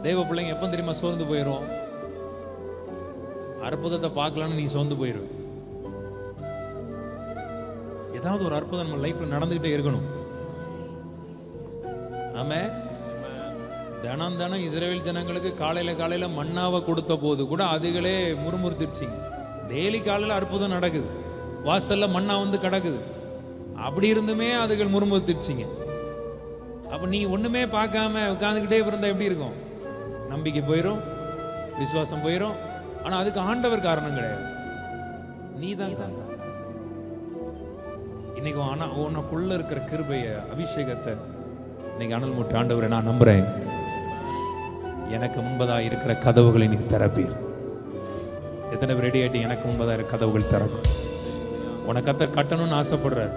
தேவ பிள்ளைங்க எப்போ தெரியுமா சோர்ந்து போயிடும்? அற்புதத்தை பார்க்கலான்னு நீ சோர்ந்து போயிரு. ஏதாவது ஒரு அற்புதம் நம்ம லைஃப்ல நடந்துகிட்டே இருக்கணும். ஆமே. தினம் தினம் இஸ்ரவேல் ஜனங்களுக்கு காலையில மன்னாவை கொடுத்த போது கூட அதுகளே முறுமுறுத்திருச்சிங்க. டெய்லி காலையில அற்புதம் நடக்குது, வாசல்ல மன்னா வந்து கிடக்குது. அப்படி இருந்துமே அதுகள் முறுமுறுத்திருச்சிங்க. அப்ப நீ ஒண்ணுமே பார்க்காம உட்கார்ந்துக்கிட்டே இருந்தா எப்படி இருக்கும்? நம்பிக்கை போயிடும், விசுவாசம் போயிடும். ஆனா அதுக்கு ஆண்டவர் காரணம் கிடையாது, நீ தான் காரணம். இன்னைக்கு உனக்குள்ள இருக்கிற கிருபைய, அபிஷேகத்தை இன்னைக்கு அனல் மூட்டு ஆண்டவரை நான் நம்புறேன். எனக்கு முன்பதாக இருக்கிற கதவுகளை நீ திறப்பீர். எத்தனை பேர் ரெடி ஆயிட்டு எனக்கு முன்பதாக இருக்கிற கதவுகள் திறக்கும்? உனக்கு கத்தர் கட்டணும்னு ஆசைப்படுறார்.